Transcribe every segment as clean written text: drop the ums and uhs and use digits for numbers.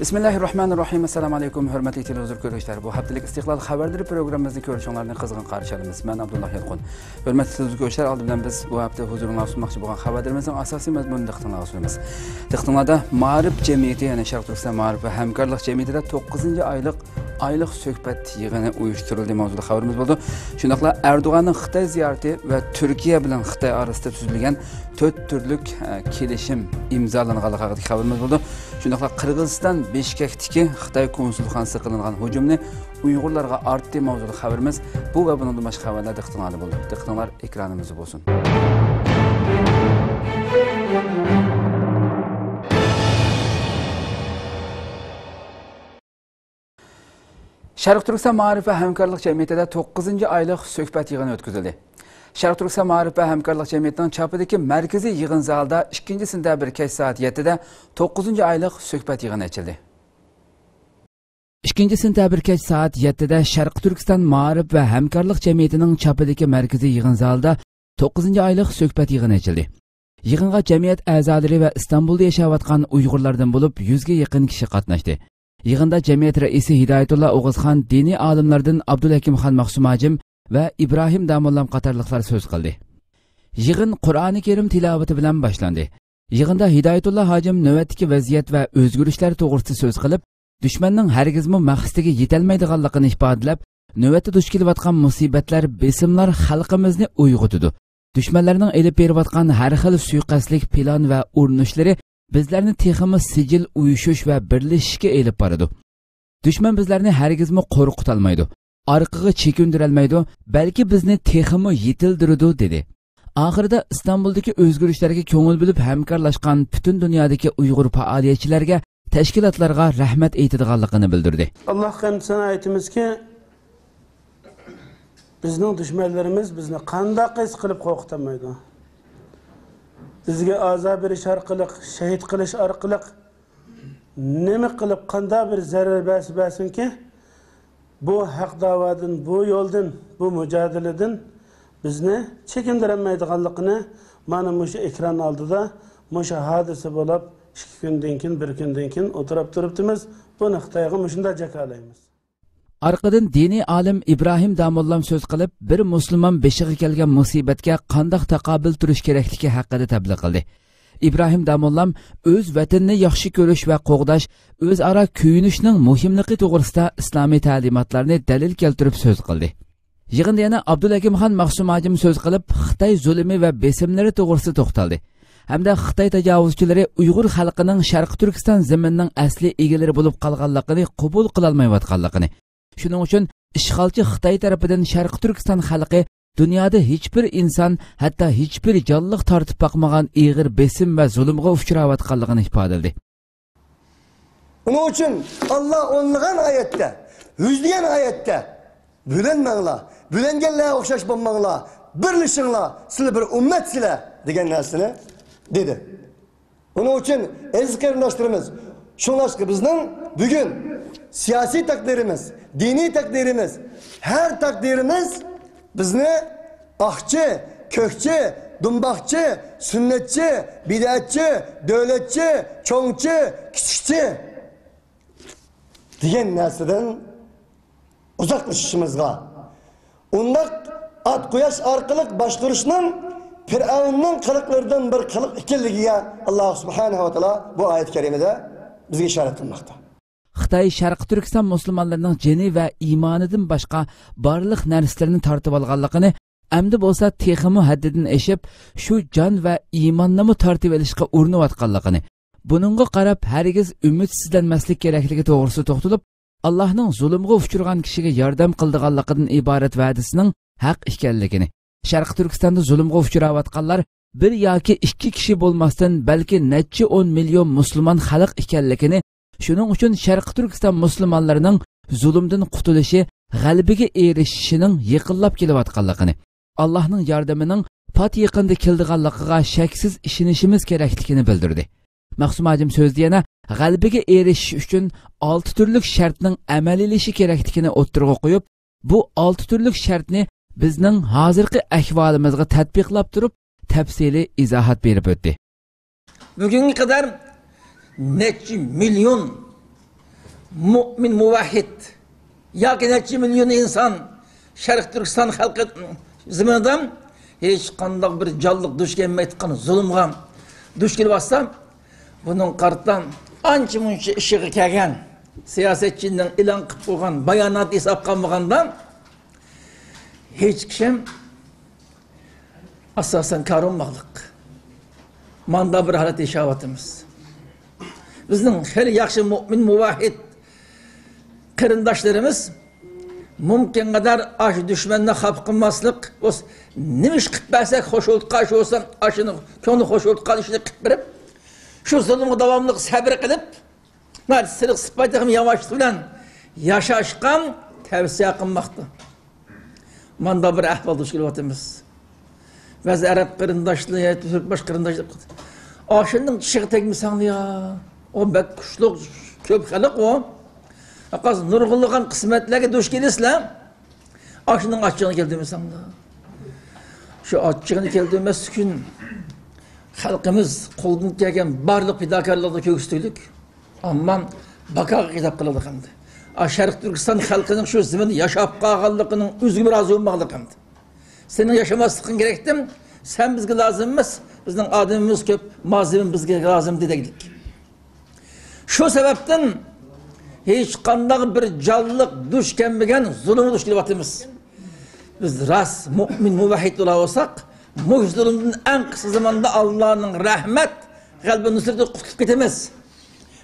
Bismillahirrahmanirrahim. Assalamu alaykum hörmətli televizor görüşlər. Bu haftalik İstiqlal xəbərləri proqramımızı görüşənlərini qızğın qarşılayırıq. Mən Abdullah Yalqın. Hörmətli televizor görüşlər, aldımdan biz bu hafta huzuruna sunmaqçı bolğan xəbərlərimizin əsas məzmununu diqqətinizə Diqqətinizdə Maarif Cəmiyyəti, yəni Şərq Türkistan Maarif və Həmkarlıq Cəmiyyətində 9-cu aylıq söhbət yığını uyuşturuldu mövzuda xəbərimiz oldu. Şundaqla Erdoğanın Xitay ziyarəti və Türkiyə bilan Xitay arasında tüzülgən 4 türlük kelişim imzalanğanlığı haqida xəbərimiz oldu. Şundaqla Qırğızistan Bishkekdagi Xitoy konsulxonasi qilingan hujumni Uyg'urlarga artdi mavzuda xabarimiz bu va bundan boshqa xabarlar diqqatingizda bo'ldi. Diqqatinglar ekranimizda bo'lsin. Şərq Türkistan Maarif və Həmkarlıq Cəmiyyətində 9-cu aylıq söhbət yığını ötküzüldü. Şərq Türkistan Maarif və Həmkarlıq Cəmiyyətinin çapıdakı mərkəzi yığın zalında 2 sentyabr kech saat 7-də 9-cu aylıq söhbət yığını açıldı. 2 sentyabr kech saat 7-də Şərq Türkistan Maarif və Həmkarlıq Cəmiyyətinin çapıdakı mərkəzi yığın zalında 9-cu aylıq söhbət yığını açıldı. Yığınğa cəmiyyət əzaları və İstanbulda yaşayotgan Uyğurlardan olub 100-ə yaxın kişi qatnaşdı. Yığında cəmiyyət rəisi Hidayetullah Oğuzxan, dini alimlərdən Abdulhakimxan Maxsumacim və İbrahim Damollam qatarlıqlar söz qıldı. Yığın Qur'an-ı Kerim tilavati bilan başlandı. Yığında Hidayetullah Hacim növbətdəki vəziyyət və özgürüşlər toğrusida söz qılıb, düşmanның hərgizmi məqsədiga yetəlməydiganlığını ifadələb, növbətdə duch kelayotgan musibatlar, besimlar xalqimizni uyg'otdi. Düşmanlarning elib berayotgan har xil suiqasdlik plan və urunishlari bizlarni texmi sijil uyushush va birlashishga elib boradi. Düşman bizlarni hargizmi qo'rqitolmaydi, orqaga chekindirolmaydi, balki bizni texmi yetildiradi dedi. Oxirida İstanbuldagi o'zgarishlarga ko'ngil bo'lib hamkorlashgan butun dunyodagi Uyg'ur faoliyatchilarga, tashkilotlarga rahmat aytadiganligini bildirdi. Allohga hamd sano aytamizki, bizning dushmanlarimiz bizni qanday qilib qo'rqitolmaydi. Bizga azab berish orqali, shahid qilish orqali nima qilib qanday bir zarar bersinki, bu haq da'vodan, bu yo'ldan, bu mujodaladan bizni chekindirolmaydiganligini mana shu ekran oldida shu hodisa bo'lib 2 kundan keyin, 1 kundan keyin o'tirib turibmiz. Buni Xitoyga shunday jakalaymiz. Arqadan dini alim İbrahim Damollam söz qilib, bir musulmon beshiga kelgan musibatga qanday taqobil turish kerakligi haqida tabliq qildi. İbrahim Damollam o'z vatanini yaxshi ko'rish va qo'g'dash, o'zaro kuyinishning muhimligi to'g'risida islomiy ta'limotlarni dalil keltirib so'z qildi. Yig'inda yana Abdulhakimxan Maxsumacim so'z qilib, Xitoy zulmi va besimlari to'g'risida to'xtaldi. Hamda Xitoy tajovuzchilari Uyg'ur xalqining Sharq Turkiston zaminining asli egalari bo'lib qolganligini qabul qila olmayotganligini, shuning uchun ishg'olchi Xitoy tarafidan Sharq Turkiston xalqi dunyoda hech bir inson, hatto hech bir jonliq tortib boqmagan ig'ir besim va zulmga uchrayotganligini ifodaladi. Bunun uchun Alloh o'nlagan oyatda, yuzlagan oyatda bo'lanmanglar, bo'langanlarga o'xshash bo'lmanglar, birlashinglar, sizlar bir ummatsizlar degan narsani dedi. Bunun uchun aziz qarindoshlarimiz, shunlashqa bizning bugun siyosiy taqdirimiz, diniy taqdirimiz, her taqdirimiz bizni ahçı, kökçü, dumbaqçı, sünnetçi, bid'atçı, devletçi, çoğunçu, kichikçi degan narsadan uzoqlashishimizga, undaq at quyosh orqali boshqarishning Fir'avnning qiliqlaridan bir qiliq ekanligiga Alloh subhanahu va taolo bu oyat karimada bizga ishorat qilmoqda. Xitoy Sharq Turkiston musulmonlarining jini va iymonidan boshqa barliq narsalarni tortib olganligini, endi bo'lsa texmi haddidan eshib, shu jon va iymonni tortib olishga urinayotganligini, buningga qarab hargiz umidsizlanmaslik kerakligi to'g'risida to'xtalib, Allohning zulmga uchirgan kishiga yordam qildiganligidan iborat va'dasining haq ekanligini, Sharq Turkistonda zulmga uchrayotganlar bir yoki 2 kishi bo'lmasdan, balki necha 10 million musulmon xalq ekanligini, shuning uchun Sharq Turkiston musulmonlarining zulmdan qutulishi, g'alabaga erishishining yaqinlab kelayotganligini, Allohning yordamining pat yaqinda keldiganligiga shaksiz ishonishimiz kerakligini bildirdi. Maxsumacim so'zda yana g'alabaga erishish uchun 6 turlik shartning amaliylashishi kerakligini o'ttirg'a qo'yib, bu 6 turlik shartni bizning hozirgi ahvolimizga tatbiqlab turib, tafsili izohat berib o'tdi. Bugunga qadar necha million mu'min muvahhid yoki necha million inson Sharq Turkiston xalqi ziminidan hech qanday bir jonliq duch kelmayotgan zulmga duch kelyapsa, buning qartan ancha muncha ishiga kelgan siyosatchining e'lon qilib qo'ygan bayonot hisob qilmagandan hech kim asosan ko'rinmoqlik. Manda bir holat yashayapmiz. Bizning hali yaxshi mu'min muvahhid qarindoshlarimiz mumkin qadar ash dushmanni xalq qilmaslik, o'z nima ish qilib bersak xo'shulqqa shu bo'lsa, ashini ko'ngli xo'shulqqa ishni qilib berib, shu zulmga davomli sabr qilib, sirq sifatida ham yavaşlık bilan yashashgan tavsiya qilmoqda. Manda bir ahvol duch kelyapmiz. Ba'zi arab qarindoshlar, turkbosh qarindoshlar ashining tishiga tegmasang ya, o bak kuchli ko'p xalq o. Aqaz nurg'unligan qismatlarga duch kelasizlar. Ashining achchig'ini keltirmasanglar. Shu achchig'ini keltirmas uchun xalqimiz qo'ldan kelgan barliq fidokorlikni ko'rsatdik. Amman baqaga kitap qiladi hamdi. Sharq Turkiston xalqining shu zaminda yashab qolganligining o'ziga rozi bo'lmoqlik hamdi. Senin yaşamaslıkın gerektim, sen bizge lazım emas, bizning adamımız köp, mazlumimiz bizge lazım dedik. Şu sebepten hiç qanday bir canlılık duch kelmagan zulmga duch kelyapmiz. Biz ras mu'min muvahhid olsak, bu zulmdan en kısa zamanda Allah'ın rahmet qalbi nusrati qutulib ketamiz.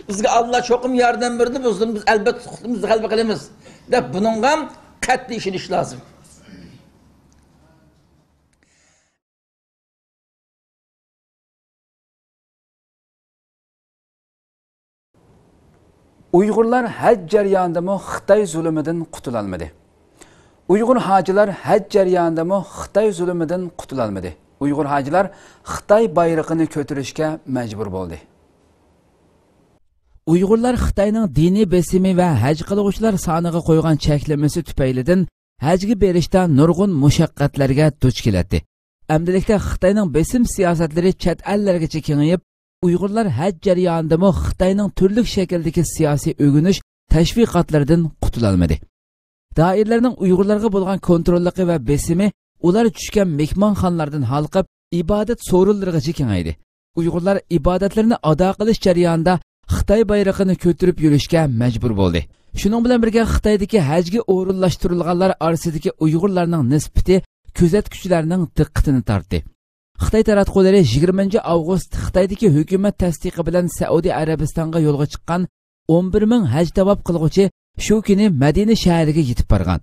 Bizge Allah çokum yardım berdi, bu zulmni biz elbette qutulimizni qalbi qilamiz. Deb buningga qat'iy ishonish lazım. Uyg'urlar haj jarayonida Xitoy zulmidan qutulolmadi. Uyg'ur hojilar haj jarayonida Xitoy zulmidan qutulolmadi. Uyg'ur hojilar Xitoy bayrog'ini ko'tarishga majbur bo'ldi. Uyg'urlar Xitoyning diniy besimi va haj qiluvchilar soniga qo'ygan cheklamasi tufaylidan hajga berishda nurg'un mushaqqatlarga duch keladi. Amdilikda Xitoyning besim siyosatlari chet ellargacha kengayib, Uyg'urlar haj jarayonida Xitoyning turli shakldagi siyosiy o'g'inish tashviqotlaridan qutulolmadi. Doirlarning Uyg'urlarga bo'lgan kontrolligi va besimi ular tushgan mehmonxonalardan halqib, ibodat so'rinlarigacha kengaydi. Uyg'urlar ibodatlarini ado qilish jarayonida Xitoy bayrog'ini ko'tarib yurishga majbur bo'ldi. Shuning bilan birga Xitoydagi hajga o'rinlashtirilganlar orasidagi Uyg'urlarning nisbati kuzatuvchilarning diqqatini tortdi. Xitoy taratqullari 20 avgust Xitoydagi hukumat tasdiqi bilan Saudiya Arabistonga yo'lga chiqqan 11 ming haj tavob qilguvchi shu kuni Madina shahriga yetib borgan.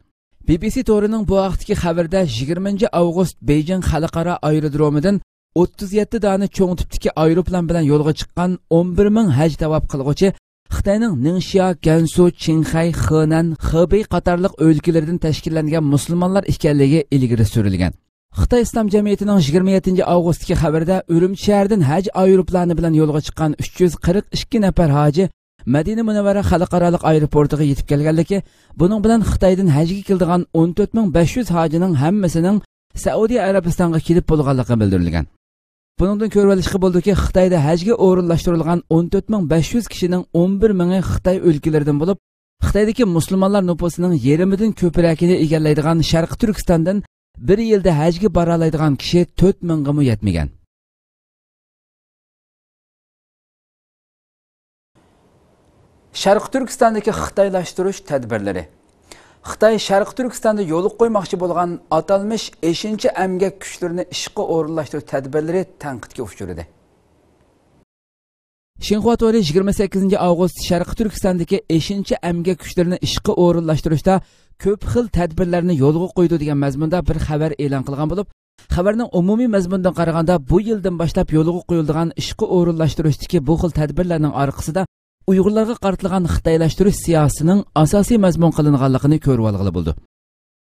BBC to'rining bu vaqtdagi xabarda 20 avgust Beijing xalqaro aerodromidan 37 dona cho'ng tipdagi aeroplan bilan yo'lga chiqqan 11 ming haj tavob qilguvchi Xitoyning Ningxia, Gansu, Qinghai, Henan, Hebei qatorliq o'lkalardan tashkillangan musulmonlar ekanligi ilgari surilgan. Xitoy Islom jamiyatining 27 avgustdagi xabarida Urumchi shahridan haj aeroplani bilan yo'lga chiqqan 342 nafar hoji Madina Munawvara xalqaro aeroportiga yetib kelganligi, buning bilan Xitoydan hajga keladigan 14500 hojining hammasining Saudiya Arabistonga kelib bo'lganligi bildirilgan. Buningdan ko'rib olishga bo'ldiki, Xitoyda hajga o'rinlashtirilgan 14500 kishining 11 mingi Xitoy o'lkalaridan bo'lib, Xitoydagi musulmonlar nufusining yarmidan ko'pragini egallaydigan Sharq Turkistondan bir yilda hajga bora oladigan kishi 4 mingga yetmagan. Sharq Turkistondagi Xitoylashtirish tadbirlari. Xitoy Sharq Turkistonda yo'l qo'ymoqchi bo'lgan atalmış 5-chi emgak kuchlarini ishga o'rinlashtirish tadbirlari tanqidga uchradi. Xinhua to'ri 28 avgust Sharq Turkistondagi 5-chi emgak kuchlarini ishga o'rinlashtirishda ko'p xil tadbirlarni yo'lga qo'ydi degan mazmunda bir xabar e'lon qilgan bo'lib, xabarning umumiy mazmunidan qaraganda bu yildan boshlab yo'lga qo'yilgan ishga o'rinlashtirishdagi bu xil tadbirlarning orqasida Uyg'urlarga qaratilgan Xitoylashtirish siyosatining asosiy mazmun qilinganligini ko'rib olg'ili bo'ldi.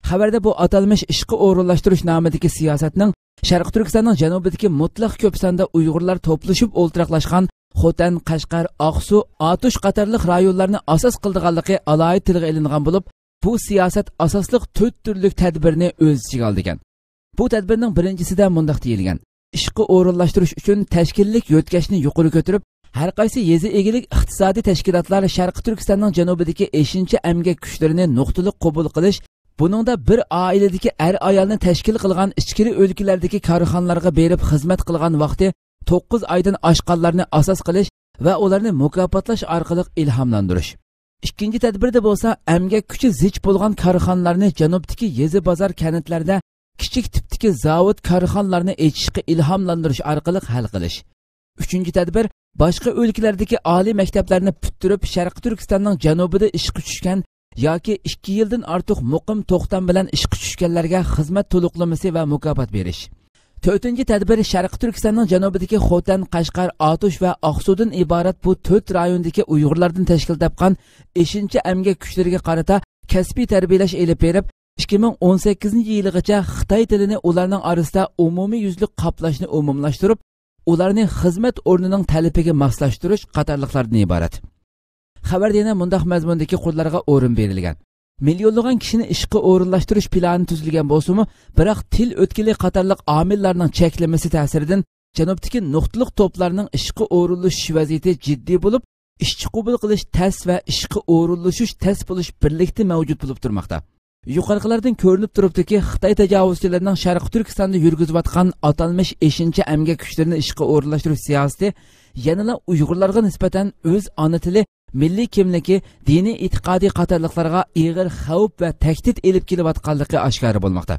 Xabarda bu atalmış ishga o'rinlashtirish nomidagi siyosatning Sharq Turkistonning janubidagi mutlaq ko'p sonda Uyg'urlar to'plashib o'ltiraqlashgan Xotan, Qashqar, Aqsu, Atush qatorliq rayonlarni asos qilganligi alohida tilga ilingan bo'lib, bu siyosat asosliq 4 turlik tadbirni o'z ichiga olgan. Bu tadbirning birinchisida mundaq deyilgan: ishga o'rinlashtirish uchun tashkillik yo'tkashni yuqori ko'tarib, Har qaysi yezi egilik iqtisodiy tashkilotlar Sharqi Turkistonning janubidagi 5-chi emgak kuchlarini nuqtaliq qabul qilish, buningda bir oiladagi ayolni tashkil qilgan ichkiri o'lkalardagi korxonalarga berib xizmat qilgan vaqti 9 oydan oshganlarni asos qilish va ularni mukofotlash orqali ilhomlantirish. Ikkinchi tadbirda bo'lsa, emgak kuchi zich bo'lgan korxonalarni janubdagi yezi bozor kentlarda kichik tipdagi zavod korxonalarni ochishga ilhomlantirish orqali hal qilish. Uchinchi tadbir boshqa o'lkalardagi oliy maktablarni puturib Sharqi Turkistonning janubida ishga tushgan yoki 2 yildan ortiq muqim to'xtam bilan ishga tushganlarga xizmat to'liqlamasi va mukofot berish. To'rtinchi tadbir Sharqi Turkistonning janubidagi Xotan, Qashqar, Otush va Oqsudan iborat bu 4 rayondagi Uyg'urlardan tashkil topgan 5-chi emgak kuchlariga qarata kasbiy tarbiyalash elib berib, 2018-yilgacha Xitoy tilini ularning orasida umumiy yuzlik qoplashni umumlashtirib, ularni xizmat o'rnining talabiga moslashtirish qatorliqlardan iborat. Xabarda yana mundaq mazmundagi qurlarga o'rin berilgan. Milyonlagan kishini ishga o'rinlashtirish plani tuzilgan bo'lsa-mu, biroq til o'tkili qatorliq omillarning cheklamasi ta'siridan janubdagi nuqtaliq to'plarning ishga o'rinlashish vaziyati jiddiy bo'lib, ishchi qabul qilish tas va ishga o'rinlashish tas bo'lish birlikda mavjud bo'lib turmoqda. Yuqoriqilardan ko'rinib turibdiki, Xitoy tajovuzchilarining Sharqi Turkistonda yurgizayotgan atalmish 5-chi emgak kuchlarini ishga o'rinlashtirish siyosati yanada Uyg'urlarga nisbatan o'z ona tili, milliy kimligi, diniy e'tiqodiy qatorliqlarga ig'ir xavf va tahdid elib kelayotganligi oshkor bo'lmoqda.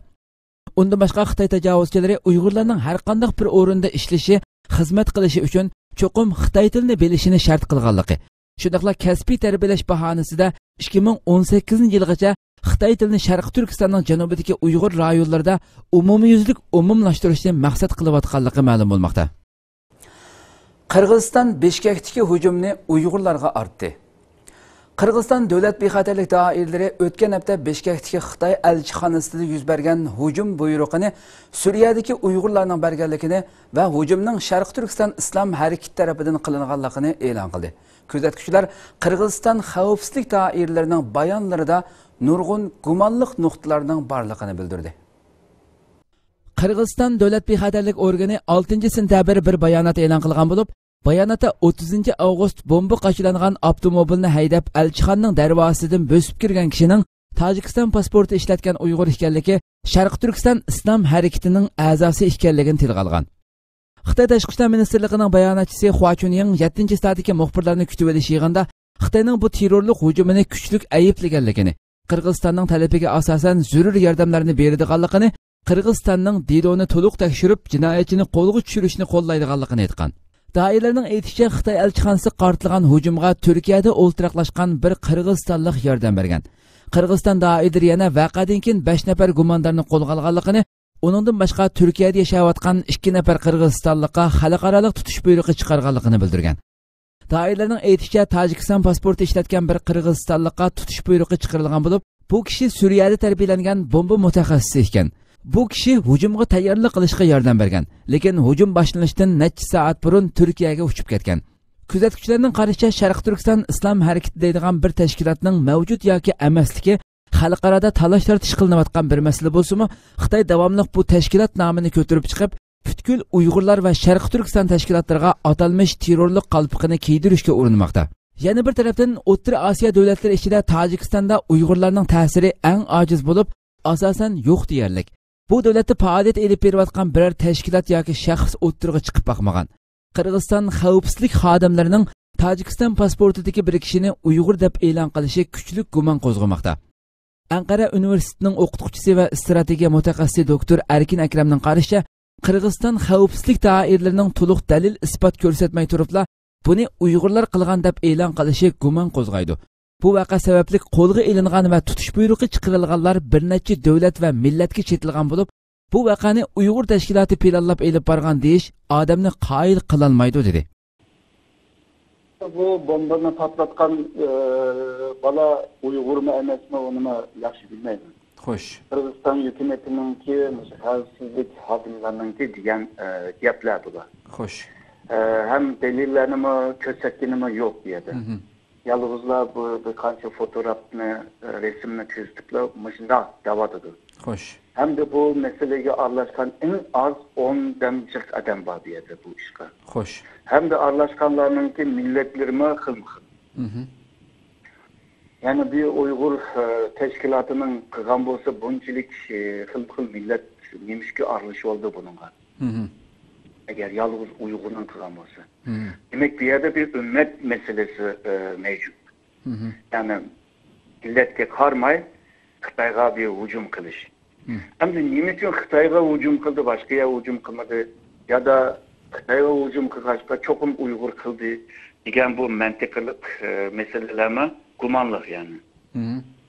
Undan boshqa Xitoy tajovuzchilari Uyg'urlarning har qanday bir o'rinda ishlashi, xizmat qilishi uchun cho'qim Xitoy tilini bilishini shart qilganligi. Shundaqla kasbiy tarbiyalash bahonasida 2018-yilgacha Xitoy tilini Sharqi Turkistonning janubidagi Uyg'ur rayonlarida umumiyuzlik umumlashtirishni maqsad qilayotganligi ma'lum bo'lmoqda. Qirg'iziston Bishkekdagi hujumni Uyg'urlarga artdi. Qirg'iziston davlat bexatarlik doiralari o'tgan hafta Bishkekdagi Xitoy elchixonasida yuz bergan hujum buyrug'ini Suriyadagi Uyg'urlarning berganligini va hujumning Sharqi Turkiston islom harakati tomonidan qilinganligini e'lon qildi. Kuzatuvchilar Qirg'iziston xavfsizlik doiralarining bayonlarida nurg'un gumonliq nuqtalarning borligini bildirdi. Qirg'iziston davlat bexatarlik organi 6-sentabr bir bayonot e'lon qilgan bo'lib, bayonotda 30-avgust bomba qachilangan avtomobilni haydab elchixonaning darvozasidan bosib kirgan kishining Tojikiston pasporti ishlatgan Uyg'ur ekanligi, Sharqi Turkiston islom harakatining a'zosi ekanligini tilga olgan. Xitoy Tashqi ishlar ministrligining bayonotchisi Hua Chunying 7-soatdagi muxbirlarni kutib olish yig'inida Xitoyning bu terrorlik hujumini kuchlik ayiblaganligini, Qirg'izistonning talabiga asosan zarur yordamlarni beradiganligini, Qirg'izistonning diloni to'liq tekshirib, jinoyatchini qo'lga tushirishni qo'llaydiganligini aytgan. Doirlarning aytishicha, Xitoy elchixonasi qartilgan hujumga Turkiyada o'ltiraqlashgan bir qirg'izistonlik yordam bergan. Qirg'iziston doirlari yana voqeadan keyin 5 nafar gumondorni qo'lga olganligini, uningdan boshqa Turkiyada yashayotgan 2 nafar qirg'izistonlikqa xalqaro tutish buyrug'i chiqarganligini bildirgan. Doirlarning aytishicha, Tojikiston pasporti ishlatgan bir qirg'izistonlikqa tutish buyrug'i chiqarilgan bo'lib, bu kishi Suriyada tarbiyalangan bomba mutaxassisi ekan. Bu kishi hujumga tayyorlik qilishga yordam bergan, lekin hujum boshlanishidan necha soat burun Turkiyaga uchib ketgan. Kuzatuvchilarning qarashicha, Sharqi Turkiston islom harakati deydigan bir tashkilotning mavjud yoki emasligi xalqarada talash-tortish qilinayotgan bir masala bo'lsa-mu, Xitoy davomli bu tashkilot nomini ko'tarib chiqib, butkul Uyg'urlar va Sharqi Turkiston tashkilotlariga atalmish terrorlik qalpiqini kiydirishga urinmoqda. Yana bir tarafdan O'rta Osiyo davlatlari ichida Tojikistonda Uyg'urlarning ta'siri eng ojiz bo'lib, asosan yo'q deyarlik. Bu davlatda faoliyat elib berayotgan biror tashkilot yoki shaxs o'ttirg'i chiqib boqmagan. Qirg'iziston xavfsizlik xodimlarining Tojikiston pasportidagi bir kishini Uyg'ur deb e'lon qilishi kuchli gumon qo'zg'amoqda. Anqara universitetining o'qituvchisi va strategiya mutaxassisi doktor Erkin Akramning qarashicha, Qirg'iziston xavfsizlik doiralarining to'liq dalil isbot ko'rsatmay turibla, buni Uyg'urlar qilgan deb e'lon qilishi gumon qo'zg'aydi. Bu vaqa sababli qo'lga ilingan va tutish buyrug'i chiqarilganlar bir necha davlat va millatga chetilgan bo'lib, bu vaqani Uyg'ur tashkiloti planlab elib borgan deyish odamni qoyil qilolmaydi dedi. Bu bombani patlatgan bala Uyg'urmi emasmi, uni yaxshi bilmayman. Xo'sh. Qirg'iziston hukumatininki, xavfsizlik xodimlarininki degan gaplar bular. Xo'sh. Hem delillerimi, kösetkinimi yok deydi. Yalnızlar bu birkaç fotoğrafını, resimini çözdükler, başında davadıdır. Hoş. hem de bu meseleye aralashgan en az 10 demcik adam var diye bu işe. Hoş. Hem de aralashganlarınki milletlerime xil-xil. Yani bir Uygur teşkilatının kılgan bolsa bunçilik xil-xil millet nemişki aralış oldu bununla. Eğer yalnız Uygur'un kılgan bolsa. Demek bir yerde bir ümmet meselesi mevcut. Yani milletke karmay Xitayga bir hücum kılış. Hem de nime için Xitayga hücum kıldı, başkaya hücum kılmadı ya da Xitayga hücum kılışta çokum Uygur kıldı degan bu mantıklık meselelerime gumanlık yani.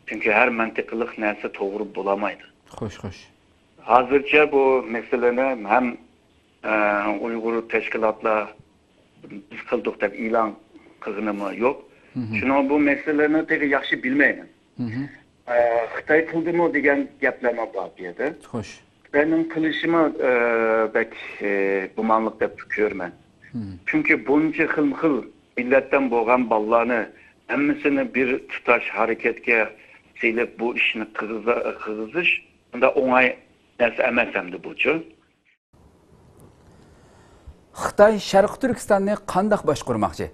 Çünkü her mantıklık neyse doğru bulamaydı. Hoş. Hazırca bu meselene hem Uygur teşkilatla biz kıldık da ilan kılınımı yok. Şunu bu meselelerini pek yaxşı bilmeyin. Xitay kıldı mı degan gaplarma var diye. Hoş. Benim kılışımı pek gumanlık dep görmen. Çünkü bunca xil milletten boğan ballarını hemmisini bir tutaş hareketke seylep bu işini kızış da onay nesi emesemdi bucu. Xitay Sharq Turkistonni qandaq boshqarmoqchi?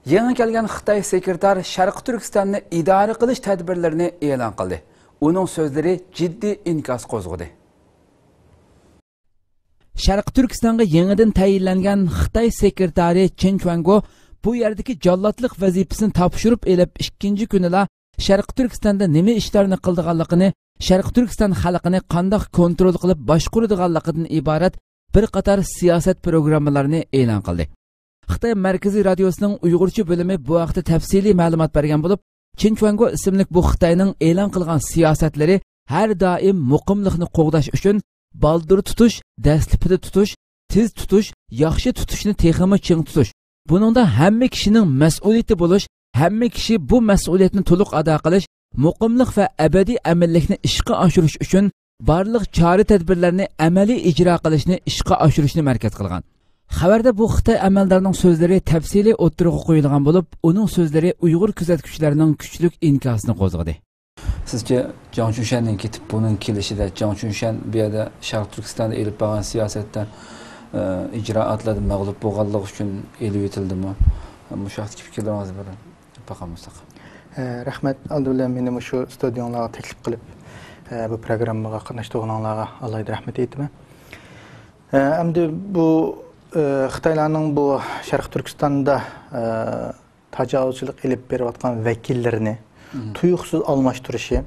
Yangi kelgan Xitay sekretar Sharq Turkistonni idora qilish tadbirlarini e'lon qildi. Uning so'zlari jiddiy inkas qo'zg'adi. Sharq Turkistonga yangidan tayinlangan Xitay sekretari Chen Chuango bu yerdagi jallodlik vazifasini topshirib elib ikkinchi kunida Sharq Turkistonda nima ishlarni qildiganligini, Sharq Turkiston xalqini qanday kontrol qilib boshqaradiganligidan iborat bir qator siyosat programmalarini e'lon qildi. Xitoy Markaziy radiosining Uyg'urcha bo'limi bu haqda tafsiliy ma'lumot bergan bo'lib, Chen Chuango ismli bu Xitoyning e'lon qilgan siyosatlari har doim muqimlikni qo'g'dash uchun baldur tutush, dastlipida tutush, tez tutush, yaxshi tutishni texmi ching tutush. Buningda hamma kishining mas'uliyati bo'lish, hamma kishi bu mas'uliyatni to'liq ado qilish, muqimlik va abadiy amallikni ishga oshirish uchun barliq chora tadbirlarni amaliy ijro qilishni ishga oshirishni markaz qilgan. Xabarda bu Xitoy amaldorining so'zlari tafsiliy o'tirg'i qo'yilgan bo'lib, uning so'zlari Uyg'ur kuzatuvchilarining kuchli inkosini qo'zg'adi. Sizce Jiang Chunshanning ketib bunun kelishida Jiang Chunshan bu yerda Sharq Turkistonda elib borgan siyosatda ijroatlarda mag'lub bo'lganlik uchun elib etildimi? Bu shaxsiy fikrlaringizni bilan bakamız. Rahmat, alhamdulillah meni shu stadionlarga taklif qilib bu programmaga qatnashtirganlarga Allohga rahmat aytaman. Endi bu Xitoylarning bu Sharq Turkistonda tajovuzchilik elib berayotgan vakillarini tuyuqsiz almashtirishi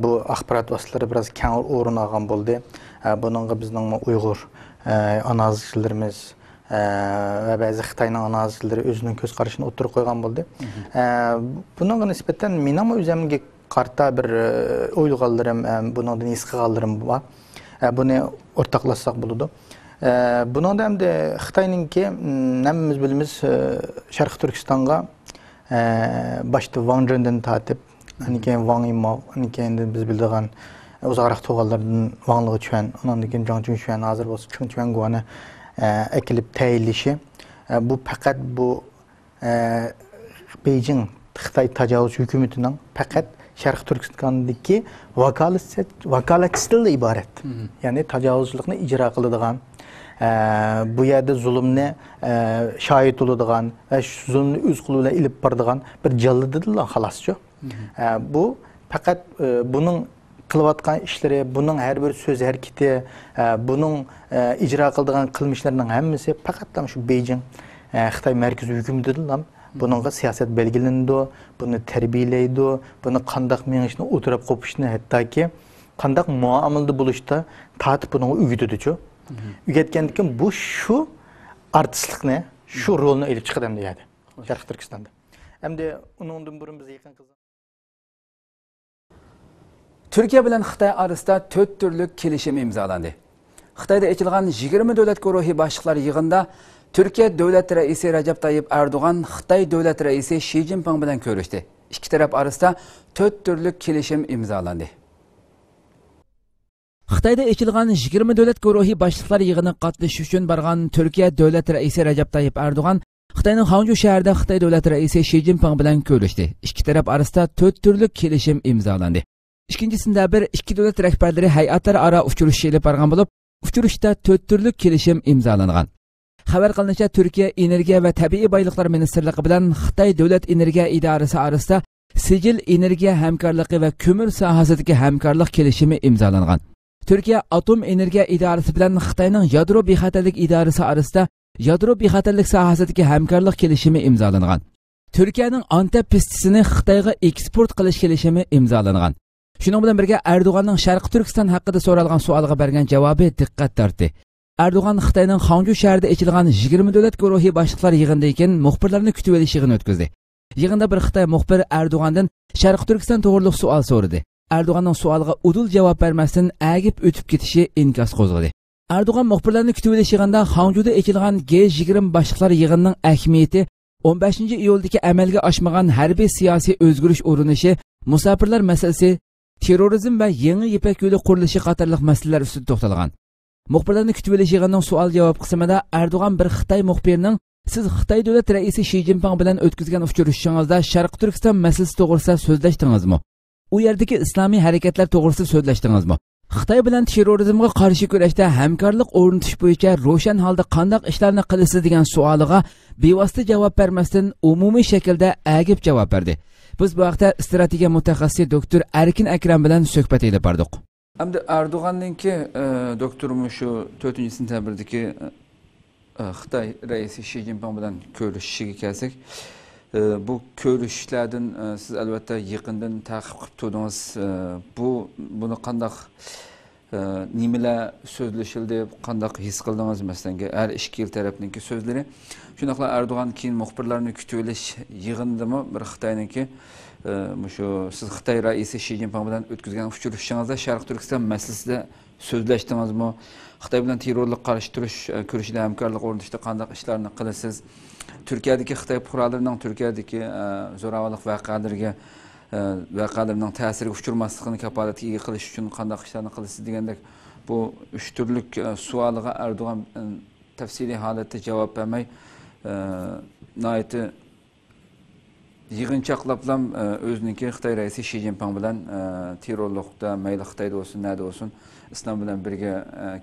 bu axborot vositalari biroz keng o'rin olgan bo'ldi. Buningga bizning Uyg'ur analizchilarimiz ve bazı Xitayning analizchilari o'zining ko'z qarashini o'tirib qo'ygan bo'ldi. Buningga nisbatan mening o'zimga qarta bir o'ylaganlarim, buningdan his qilganlarim bor. Buni o'rtoqlashsak bo'ladi. Buningda ham de Xitoyningki hammamiz bilamiz Sharq Turkistonga başta Wang Zhen'den tatip, keyin Wang Yimou, keyin biz bildiğin uzaqroq to'g'anlardan Wang'lığı düşen, ondan keyin Jiang Chunshan hazır bo'lsa Chen Chuango'ni ekilib tayinlashi bu faqat bu Beijing Xitoy tajovuz hukumatining faqat Sharq Turkistondagi vakolatchisidan iborat. Ya'ni tajovuzlikni ijro qiladigan, bu yerda zulmni shohid bo'ladigan va shu zulmni o'z qo'li bilan ilib boradigan bir jallodlar xoloschi. Bu faqat buning qilayotgan ishlari, buning har bir so'z harakati, buning ijro qiladigan qilmishlarining hammasi faqat shu Beijing Xitoy markaziy hukumatidan buningga siyosat belgilandi, buni tarbiyalaydi, buni qandoq mengishni o'tirib qo'yishni, hattoki qandoq muomalada bo'lishda tatib buni o'rgatadi-ku. O'rgatgandan keyin bu shu artistlikni, shu rolni elib chiqadi deydi Sharq Turkistonda. Endi uningdan burun biz yaqin qilgan Türkiye bilan Xitoy arasida 4 turlik kelishim imzolandi. Xitoyda ochilgan 20 davlat guruhi boshliqlari yig'inida Türkiye davlat raisi Recep Tayyip Erdoğan Xitoy davlat raisi Xi Jinping bilan ko'rishdi. İki taraf arasida 4 turlik kelishim imzolandi. Xitoyda ochilgan 20 davlat guruhi boshliqlari yig'iniga qatnashish uchun borgan Türkiye davlat raisi Recep Tayyip Erdoğan Xitoyning Hangzhou shahrida Xitoy davlat raisi Xi Jinping bilan ko'rishdi. İki taraf arasida 4 turlik kelishim imzolandi. İkincisinde bir iki devlet rehberleri hayatları ara uçuruş ilib bargan bulup, uçuruşda 4 türlük kelişim imzalangan. Xabar qilinishicha, Turkiya Energiya va Tabiiy boyliqlar ministrligi bilan Xitoy Davlat Energiya idorasi orasida sijil energiya hamkorligi va ko'mir sohasidagi hamkorlik kelishimi imzolangan. Turkiya Atom Energiya idorasi bilan Xitoyning Yadro bexatarlik idorasi orasida yadro bexatarlik sohasidagi hamkorlik kelishimi imzolangan. Turkiyaning Antep pistisini Xitoyga eksport qilish kelishimi imzolangan. Shuning bilan birga Erdo'g'anning Sharq Turkiston haqida so'ralgan savolga bergan javobi diqqat tortdi. Erdo'g'an Xitoyning Xanju shahrida ochilgan 20 davlat guruhi boshliqlar yig'inidan keyin muxbirlarni kutib olish yig'ini o'tkazdi. Yig'inda bir Xitoy muxbir Erdo'g'andan Sharq Turkiston to'g'riliq savol so'radi. Erdo'g'anning savoliga udul javob bermasdan agib o'tib ketishi inkos qo'zg'adi. Erdo'g'an muxbirlarni kutib olish yig'inida Xanjuda ochilgan G20 boshliqlar yig'inining ahamiyati 15 iyuldagi amalga oshmagan harbiy siyosiy o'zgarish urinishi, musofirlar masalasi, terrorizm va yangi Ipak yo'li qurilishi qatorliq masalalar ustida to'xtalgan. Muxbirlarni kutib olish yig'inining savol-javob qismida Erdo'g'an bir Xitoy muxbirining siz Xitoy davlat raisi Xi Jinping bilan o'tkazgan uchrashishingizda Sharq Turkiston masalasi to'g'risida so'zlashdingizmi? U yerdagi islomiy harakatlar to'g'risida so'zlashdingizmi? Xitoy bilan terrorizmga qarshi kurashda hamkorlik o'rnatish bo'yicha ro'shan holda qanday ishlarni qilasiz degan savoliga bevosita javob bermasdan umumiy shaklda agib javob berdi. Biz bu vaqtda strategiya mutaxassisi doktor Erkin Akram bilan suhbat olib bordik. Hamda Erdo'g'anninki doktorimiz shu 4-sentabrdagi Xitoy raisi Xi Jinping bilan ko'rishishiga kelsak, bu ko'rishishlardan siz albatta yaqindan ta'qib qilib turdingiz. Buni qanday nimalar so'zlashildi, qanday his qildingiz masalan, har ikki tarafninki so'zlari. Shunaqla Erdo'g'an keyin muxbirlarni kutib olish yig'indimi bir Xitoyniki shu siz Xitoy raisi Xi Jinping bilan o'tkazgan uchrashishingizda Sharq Turkiston masalasida so'zlashdingizmi? Xitoy bilan terrorlik qarshi turish kurashida hamkorlik o'rnatishda qanday ishlarni qilasiz? Turkiyadagi Xitoy fuqarolarining Turkiyadagi zo'ravonlik vaqalarining ta'siriga uchirmasligini kafolatiga qilish uchun qanday ishlarni qilasiz degandek bu uch turlik savoliga Erdo'g'an tafsiliy holatda javob bermay yig'inchoqlab o'ziniki Xitoy raisi Xi Jinping bilan terrorlikda mayli Xitoyda bo'lsin, nada bo'lsin islom bilan birga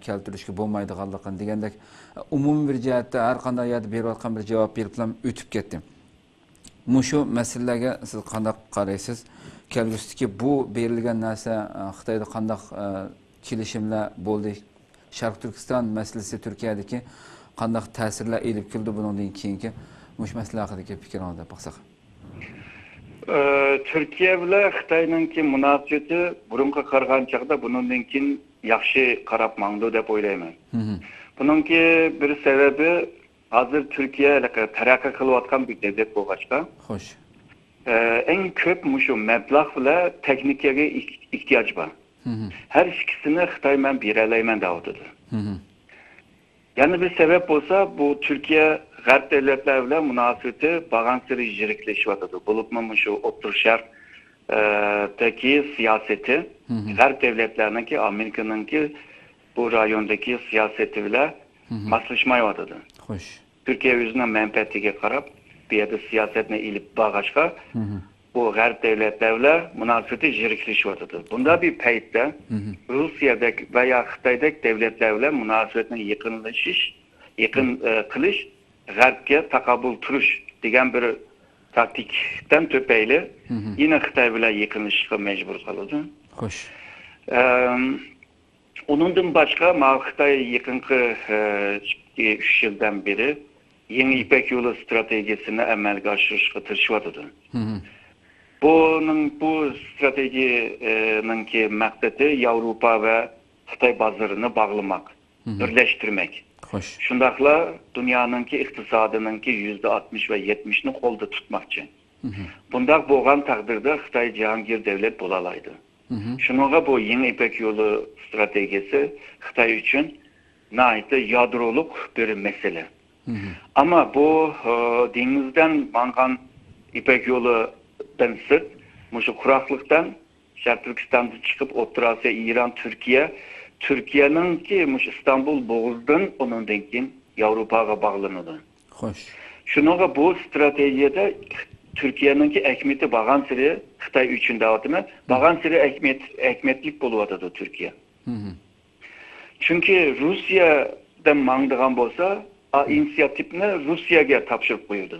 keltirishga bo'lmaydiganligini degandek umumiy bir jihatda har qanday yerda berayotgan bir javob berib o'tib ketdi. Shu masalalarga siz qanday qaraysiz? Kelgusidagi bu berilgan narsa Xitoyda qanday kelishimlar bo'ldi? Sharq Turkiston masalasi Turkiyadagi qanday ta'sirlar elib keldi bundan keyingi mush masala haqidagi fikringizni baqsaq. Türkiye bilan Xitoyninki munosabati burunga qaragan chaqda bundan keyin yaxshi qarab mangdi deb o'ylayman. Buningki bir sababi hozir Turkiya taraqqiy qilayotgan bir davlat bo'lg'achqa. Xo'sh. Eng ko'p mushu mablag' bilan texnikaga ehtiyoj bor. Har ikkisini Xitoy men bera olmayman deyapti. Yani bir sebep olsa bu Türkiye G'arb davlatlar bilan munosabati bag'ansiri yiriklashyapti. Bo'libmi shu O'rta Sharqdagi siyosati G'arb davlatlarininki, Amerikaninki bu rayondagi siyosati bilan moslashmayapti. Xo'sh. Türkiye o'zining manfaatiga qarab bu yerda siyosatni ilib bag'ashqa bu G'arb davlatlar bilan munosabati yiriklashyapti. Bunda bir paytda Rossiyadagi va ya Xitoydagi davlatlar bilan munosabatni yaqin qilish G'arbga taqobil turish degan bir taktikdan topayli yine Xitoy bilan yaqinlashishga majbur qiladi. Xo'sh. Onundan başqa Xitoy yaqinqi 3 yildan beri yeni İpek yolu stratejisini amalga oshirishga tirishyapti. Bu stratejininki maqsadi Yevropa va Xitoy bozorini bog'lamak, birlashtirmak. Xo'sh. Shundaqla dunyoninki iqtisodininki %60 va 70'ni qo'lda tutmoqchi. Bundaq bo'lgan taqdirda Xitoy jahongir davlat bo'la oladi. Shuningga bu yeni İpek yolu stratejisi Xitoy uchun nayta yadroluk bir mesele. Ama bu denizden mangan İpek yoludan sırt, şu kuraklıktan Şarkı Türkistan'da çıkıp Orta Asya, İran, Türkiye'nin ki İstanbul Boğaz'dan onun denkin Avrupa'ya bağlanıdı. Hoş. Şununla bu stratejide Türkiye'ninki ekmeti bağan siri Xitay üçün dağıtımı bağan siri ekmetlik buluvatıdı Türkiye. Çünkü Rusya'dan mağdığan bolsa inisiyatifini Rusya'ya tapşırıp koyurdu.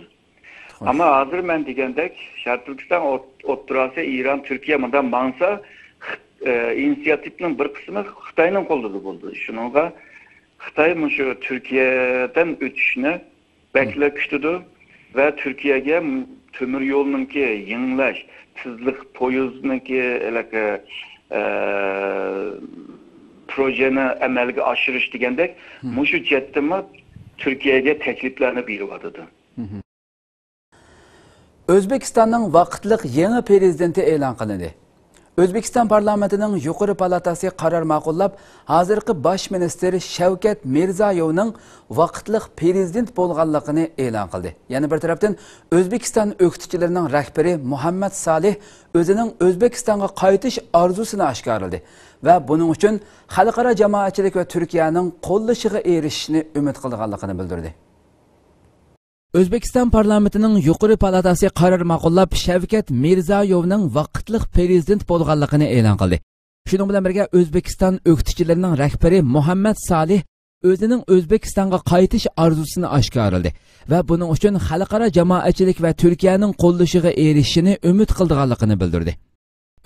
Ama hazır ben degендek Şarkı Türkistan Oturası İran Türkiye mıdan mağsa inisiyatifinin bir kısmı Xitay'ın kolluğu buldu. Şununla Xitay şu Türkiye'den ötüşünü bekle kütüdü ve Türkiye'ye tömür yolununki yenileş, tızlık poyuzununki projeni emelge aşırış degендek muşu cettimi Türkiye'ye tekliflerini birivadıdı. O'zbekistonning vaqtliq yangi prezidenti e'lon qilindi. O'zbekiston parlamentining yuqori palatasi qaror ma'qullab, hozirgi bosh minister Shavkat Mirziyoyevning vaqtliq prezident bo'lganligini e'lon qildi. Yana bir tarafdan O'zbekiston o'qituvchilarining rahbari Muhammad Salih o'zining O'zbekistonga qaytish orzusini oshkorladi va buning uchun xalqaro jamoatchilik va Turkiyaning qo'llashiga erishishni umid qilganligini bildirdi. O'zbekiston parlamentining yuqori palatasi qaror ma'qullab, Shavkat Mirziyoyevning vaqtliq prezident bo'lganligini e'lon qildi. Shuning bilan birga O'zbekiston o'qituvchilarining rahbari Muhammad Salih o'zining O'zbekistonga qaytish orzusini oshkorladi va buning uchun xalqaro jamoatchilik va Turkiyaning qo'llashiga erishishini umid qilganligini bildirdi.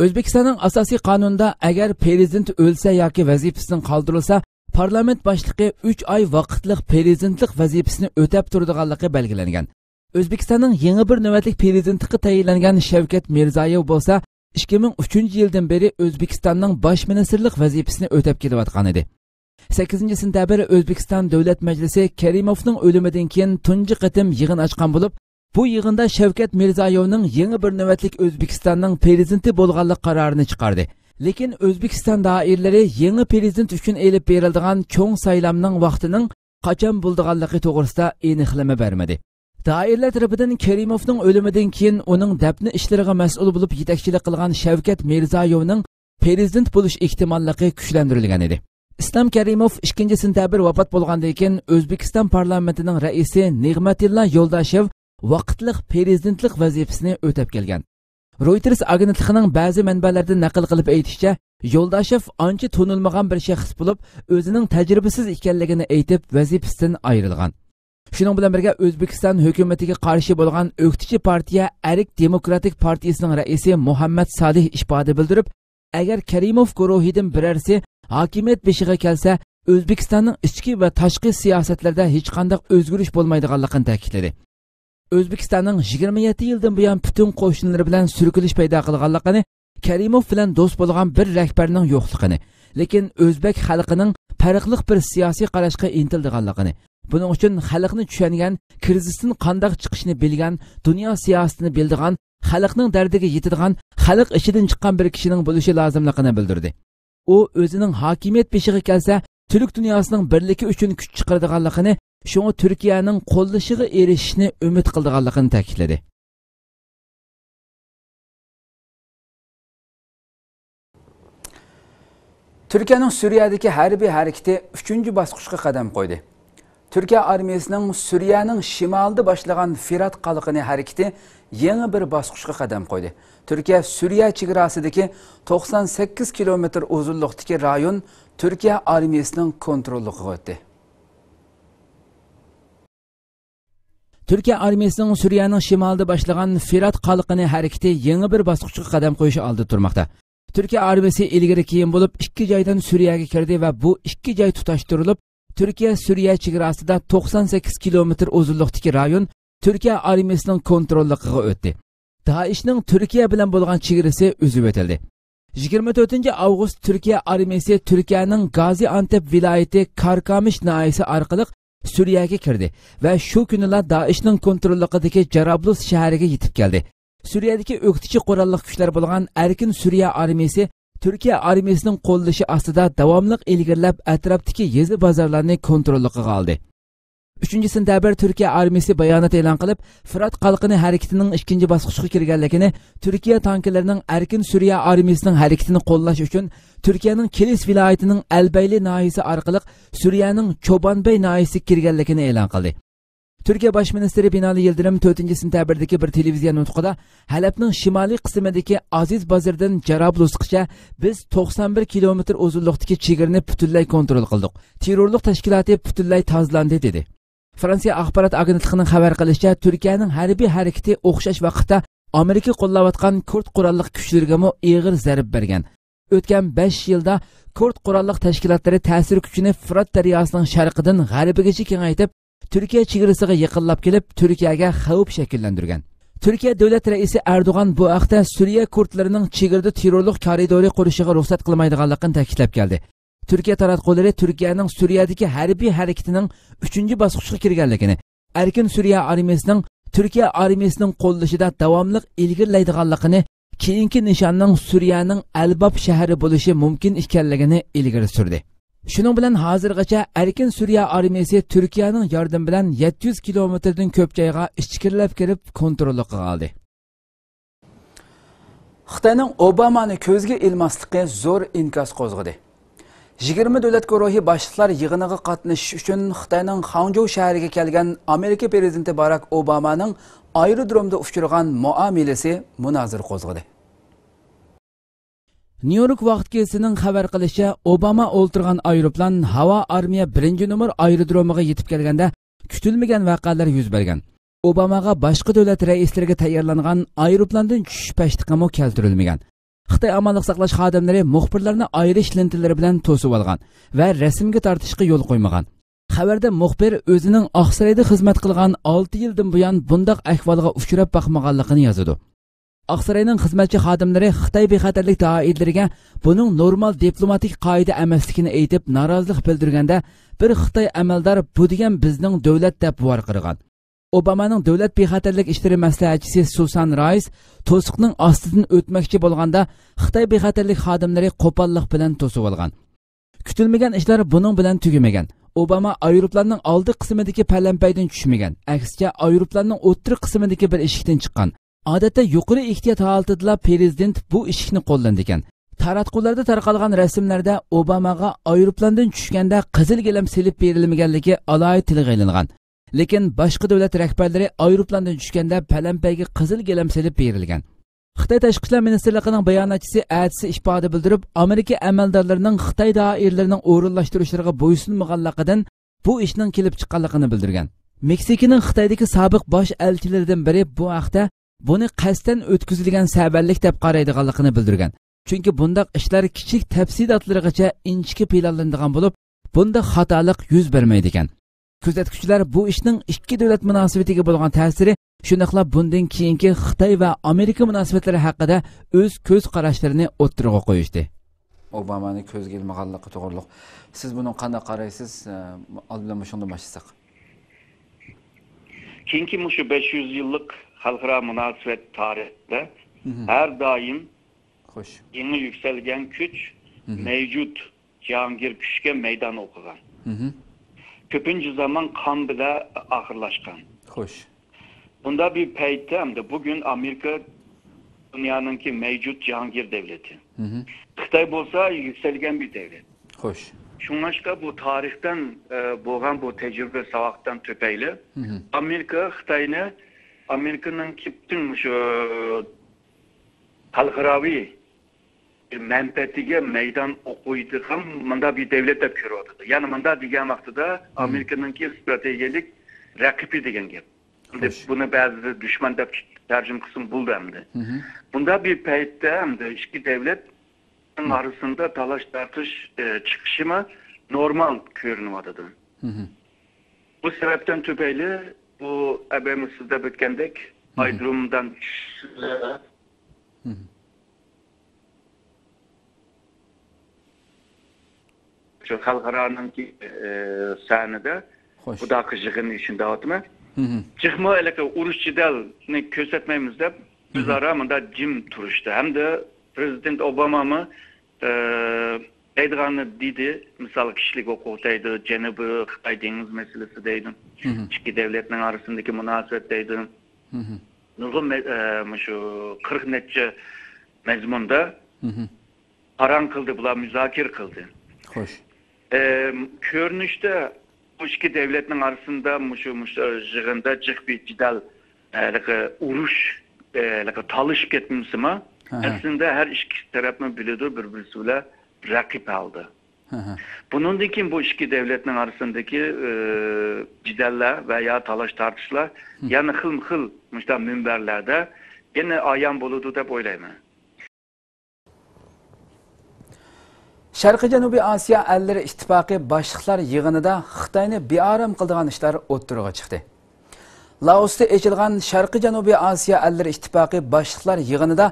O'zbekistonning asosiy qonunida agar prezident o'lsa yoki vazifasidan qoldirilsa, parlament boshlig'i 3 oy vaqtliq prezidentlik vazifasini o'tab turadiganligi belgilangan. O'zbekistonning yangi bir navbatlik prezidentlikka tayinlangan Shavkat Mirziyoyev bo'lsa, 2003-yildan beri O'zbekistonning bosh ministerlik vazifasini o'tab kelayotgan edi. 8-sentabr O'zbekiston Davlat Majlisi Karimovning o'limidan keyin tunji qatim yig'in ochgan bo'lib, bu yig'inda Shavkat Mirziyoyevning yangi bir navbatlik O'zbekistonning prezidenti bo'lganlik qarorini chiqardi. Lekin O'zbekiston doiralari yangi prezident uchun elib beriladigan cho'ng saylamning vaqtining qachon bo'lganligi to'g'risida aniqlama bermadi. Doiralar tarafidan Karimovning o'limidan keyin uning dafn ishlariga mas'ul bo'lib yetakchilik qilgan Shavkat Mirziyoyevning prezident bo'lish ehtimolligi kuchlantirilgan edi. Islom Karimov 2-sentabr vafot bo'lgandan keyin O'zbekiston parlamentining raisi Nig'matilla Yo'ldashev vaqtliq prezidentlik vazifasini o'tab kelgan. Reuters agentligining ba'zi manbalardan naql qilib aytishicha, Yo'ldashev ancha tunilmagan bir shaxs bo'lib, o'zining tajribasiz ekanligini aytib, vazifasidan ayrilgan. Shuning bilan birga O'zbekiston hukumatiga qarshi bo'lgan o'qituvchi partiya Arik Demokratik partiyasining raisi Muhammad Salih ifoda bildirib, agar Karimov guruhidan birarsi hokimiyat beshiga kelsa, O'zbekistonning ichki va tashqi siyosatlarda hech qanday o'zgarish bo'lmaydiganligini ta'kidladi. O'zbekistonning 27 yildan buyon butun qo'shnilari bilan surkilish paydo qilganligini, Karimov bilan do'st bo'lgan bir rahbarning yo'qligini, lekin o'zbek xalqining farqli bir siyosiy qarashga intilganligini, buning uchun xalqni tushungan, krizisdan qanday chiqishni bilgan, dunyo siyosatini bildigan, xalqning dardiga yetadigan, xalq ichidan chiqqan bir kishining bo'lishi lozimligini bildirdi. U o'zining hokimiyat beshiga kelsa, Türk dunyosining birligi uchun kuch chiqaradiganligini, shunga Turkiyaning qo'llashiga erishishni umid qilganligini ta'kidladi. Turkiyaning Suriyadagi harbiy harakati 3-bosqichga qadam qo'ydi. Turkiya armiyasining Suriyaning shimolida boshlagan Firat qalqini harakati yangi bir bosqichga qadam qo'ydi. Turkiya Suriya chegarasidagi 98 kilometr uzunlikdagi rayon Turkiya armiyasining kontrolligiga o'tdi. Turkiya armiyasining Suriyaning shimolida boshlagan Firat qalqini harakati yangi bir bosqichga qadam qo'yishi oldi turmoqda. Turkiya armiyasi ilgari keyin bo'lib 2 joydan Suriyaga kirdi va bu 2 joy tutashtirilib, Turkiya Suriya chegarasida 98 kilometr uzunlikdagi rayon Turkiya armiyasining kontrolligiga o'tdi. Daeshning Turkiya bilan bo'lgan chegarasi o'zib o'tildi. 24-avgust Turkiya armiyasi Turkiyaning Gaziantep viloyati Karkamish nahiyosi orqali Suriyaga kirdi va shu kunlar Daeshning kontrolligidagi Jarablus shahriga yetib keldi. Suriyadagi o'qituvchi qurolli kuchlar bo'lgan Erkin Suriya armiyasi Turkiya armiyasining qo'llashi ostida davomli ilgirlab atrofdagi yezi bozorlarni kontrolligiga oldi. 3-sentabr Turkiya armiyasi bayonot e'lon qilib, Firat qalqini harakatining 2-bosqichiga kirganligini, Turkiya tankilarining Erkin Suriya armiyasining harakatini qo'llash uchun Turkiyaning Kilis viloyatining Albayli nahiyasi orqali Suriyaning Chobanbey nahiyasiga kirganligini e'lon qildi. Türkiye Baş Ministeri Binali Yıldırım 4 sentябrdagi bir televiziya nutqida Halepning shimoliy qismidagi Aziz Bazirdan Jarablusgacha biz 91 kilometr uzunlikdagi chegarani butunlay kontrol qildik. Terrorlik tashkiloti butunlay tozalandi dedi. Fransiya axborot agentligining xabar qilishicha, Turkiyaning harbiy harakati o'xshash vaqtda Amerika qo'llayotgan Kurd qurolli kuchlariga og'ir zarb bergan. O'tgan 5 yilda Kurd qurolli tashkilotlari ta'sir kuchini Fırat daryosining sharqidan g'arbigacha kengaytib, Türkiye chegarasiga yaqinlab kelib, Turkiyaga xavf shakllantirgan. Türkiye davlat raisi Erdo'g'an bu haqda Suriya kurdlarining chegarada terrorlik koridori qurishiga ruxsat qilmaydiganligini ta'kidlab keldi. Türkiye taratqullari Turkiyaning Suriyadagi harbiy harakatining 3-bosqichga kirganligini, erkin Suriya armiyasining Türkiye armiyasining qo'llashida davomli ilgirlaydiganligini, keyingi nishonning Suriyaning Albab shahri bo'lishi mumkin ekanligini ilgari surdi. Shuning bilan hozirgacha erkin Suriya armiyasi Turkiyaning yordami bilan 700 kilometrdan ko'p joyga ichkirlab kirib kontrolga oldi. Xitoyning Obamani ko'zga ilmasligi zo'r inkas qo'zg'adi. 20 davlat guruhi boshliqlar yig'iniga qatnashish uchun Xitoyning Hangzhou shahriga kelgan Amerika prezidenti Barack Obamaning aerodromda uchirgan muomalasi munozir qo'zg'adi. New York vaqt gazetasining xabar qilishicha, Obama o'ltirgan aeroplan havo armiya 1-nomer aerodromiga yetib kelganda kutilmagan voqealar yuz bergan. Obamaga boshqa davlat raislariga tayyorlangan aeroplandan tushish pashtiqami keltirilmagan. Xitoy amallik saqlash xodimlari muxbirlarni ayirish lentalari bilan to'sib olgan va rasmga tortishga yo'l qo'ymagan. Xabarda muxbir o'zining Oqsaroyda xizmat qilgan 6 yildan buyon bundoq ahvolga uchrab boqmaganligini yozadi. Oqsaroyning xizmatchi xodimlari Xitoy bexatarlik doiralariga buning normal diplomatik qoida emasligini aytib norozilik bildirganda, bir Xitoy amaldor bu degan bizning davlat deb varqirgan. Obamaning davlat bexatarlik ishlari maslahatchisi Susan Rice to'siqning ostidan o'tmoqchi bo'lganda Xitoy bexatarlik xodimlari qo'pollik bilan to'sib olgan. Kutilmagan ishlar buning bilan tugamagan. Obama aeroplanning oldi qismidagi palanpaydan tushmagan. Aksicha aeroplanning o'ttir qismidagi bir eshikdan chiqqan. Odatda yuqori ehtiyot holatida prezident bu eshikni qo'llangan. Taratqularda tarqalgan rasmlarda Obamaga aeroplandan tushganda qizil gilam silib berilmaganligi alohida tilga ilingan. Lekin boshqa davlat rahbarlari aeroplandan tushganda palanpayga qizil gilam silib berilgan. Xitoy Tashqi ishlar ministrligining bayonotchisi atsi ifoda bildirib, Amerika amaldorlarining Xitoy doiralarining o'rinlashtirishlariga bo'ysunmaganligidan bu ishning kelib chiqqanligini bildirgan. Meksikaning Xitoydagi sobiq bosh elchilaridan biri bu haqda buni qasddan o'tkazilgan sabarlik deb qaraydiganligini bildirgan. Chunki bundaq ishlar kichik tafsilotlarigacha inchki planlanadigan bo'lib, bunda xatolik yuz bermaydi ekan. Kuzatuvchilar bu ishning ikki davlat munosabatiga bo'lgan ta'siri, shunaqla bundan keyingi Xitoy va Amerika munosabatlari haqida o'z ko'z qarashlarini o'ttirg'a qo'yishdi. Obamani ko'zga ilmaganligi to'g'riliq. Siz buni qanday qaraysiz? Oldin shunday boshlasak. Keyingi shu 500 yillik xalqaro munosabat tarixida har doim yangi yuksalgan kuch mevcut Cihangir kuchga meydan o'qigan. Ko'pincha zaman qon bilan oxirlashgan. Xo'sh. Bunda bir paytda hamda bugün Amerika dünyanınki mevcut Cihangir devleti. Xitoy bo'lsa yuksalgan bir devlet. Xo'sh. Şunlaşka bu tarihten bo'lgan bu tecrübe savaqdan tüpeyli. Amerika Xitoyni Amerika'nın bütün şu xalqaraviy menfaatiga meydan o'qiydigan manda bir devlet deb ko'ryapti. Ya'ni manda degan vaqtida Amerika'nınki strategik raqibi degan gap. Buni ba'zi düşman deb tarjim qilsin bo'ldi hamda. Bunda bir paytda hamda ikki devletning arasında talash tartish chiqishi normal ko'rinyapti. Bu sebepten tüpeyli bu abemizde bitkendek aydrumdan şu xalqaranınki sahnede bu da kıcığın içinde atma. Çıkma eleke uruş cidalini kösetmemiz de biz aramında cim turuştu. Hem de Prezident Obama mı Eydiğanı dedi, misal kişilik hukukuydu, Cenab-ı Xitay deniz meselesi deydi. İki devletinin arasındaki münasebet deydi. Nurgun şu 40 netçe mezmunda aran kıldı, bula müzakir kıldı. Hoş. Görünüşte bu iki devletin arasında jığında cık bir cidal uruş talış ketmesi mi? Aslında her iki tarafın biliyordu birbirisiyle rakip aldı. Bunun bu iki devletin arasındaki cidaller veya talaş tartışlar yani hıl minberlerde yine ayan buludu da böyleyim. Sharqiy Janubiy Osiyo Ellari ittifoqi boshliqlar yig'inida Xitoyni bearam qildigan ishlar o'ttirg'a chiqdi. Laosda ochilgan Sharqiy Janubiy Osiyo Ellari ittifoqi boshliqlar yig'inida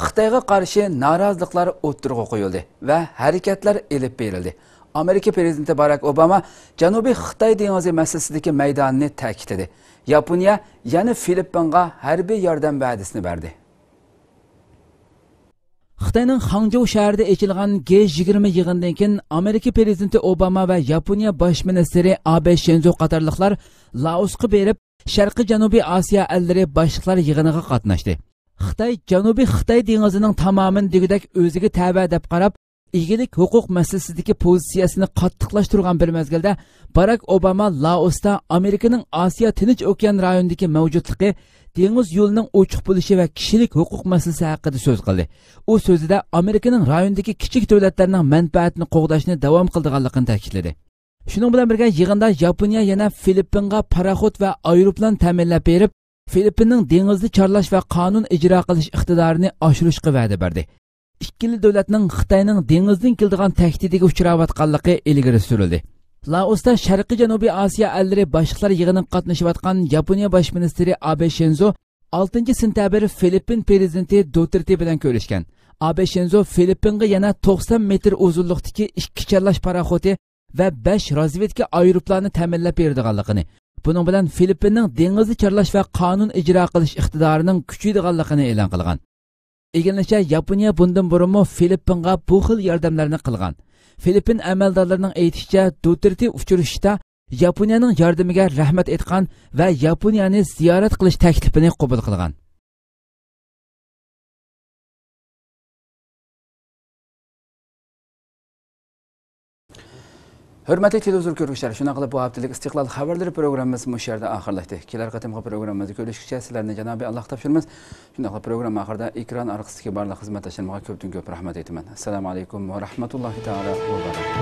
Xitoyga qarshi noroziliklar o'ttirg'a qo'yildi va harakatlar elib berildi. Amerika prezidenti Barack Obama Janubiy Xitoy dengizi masalasidagi maydonni ta'kidladi. Yaponiya yana Filippinga harbiy yordam va'dasini berdi. Xitoyning Hangzhou shahrida ochilgan G20 yig'inidan keyin Amerika prezidenti Obama va Yaponiya bosh ministri Abe Shinzo qatorliqlar Laosga berib, Sharqiy Janubiy Osiyo ellari boshliqlar yig'iniga qatnashdi. Xitoy Janubiy Xitoy dengizining tamoman degidak o'ziga tava deb qarab, egilik huquq masalasidagi pozitsiyasini qattiqlashtirgan bir mezgilda Barack Obama Laosda Amerikaning Osiyo Tinch okean rayonidagi mavjudligi, dengiz yo'lining ochiq bo'lishi va kishilik huquq masalasi haqida so'z qildi. U so'zida Amerikaning rayondagi kichik davlatlarning manfaatini qo'g'dashni davom qildiganligini ta'kidladi. Shuning bilan birga yig'inda Yaponiya yana Filippinga paraxod va aeroplan ta'minlab berib, Filippinning dengizni chorlash va qonun ijro qilish iqtidorini oshirishga va'da berdi. Ikkili davlatning Xitoyning dengizdan keladigan tahdidiga uchrayotganligi ilgari surildi. Laosda Sharqiy Janubiy Osiyo ellari boshliqlar yig'iniga qatnashayotgan Yaponiya bosh ministri Abe Shinzo 6-sentabr Filippin prezidenti Duterte bilan ko'rishgan. Abe Shinzo Filippinga yana 90 metr uzunlikdagi ikki charlash paraxoti va 5 razvedka aeroplani ta'minlab berdiganligini, buning bilan Filippinning dengizni charlash va qonun ijro qilish iqtidorining kuchaydiganligini e'lon qilgan. Egilincha Yaponiya bundan burunmi Filippinga bu xil yordamlarni qilgan. Filippin amaldorlarining aytishicha, Duterte uchrashishda Yaponiyaning yordamiga rahmat aytgan va Yaponiyani ziyorat qilish taklifini qabul qilgan. Hurmatli televizor ko'ruvchilar, shuna qilib bu haftalik Istiqlol xabarlari programmamiz bu yerda oxirlashdi. Kelar qatimgi programmamizni ko'rishgacha sizlarni Janobi Alloh topshiramiz. Shuna qilib programma oxirida ekran orqasidagi barliq xizmatdoshlarimga ko'pdan ko'p rahmat aytaman. Assalomu alaykum va rahmatullohi taala va barakatuh.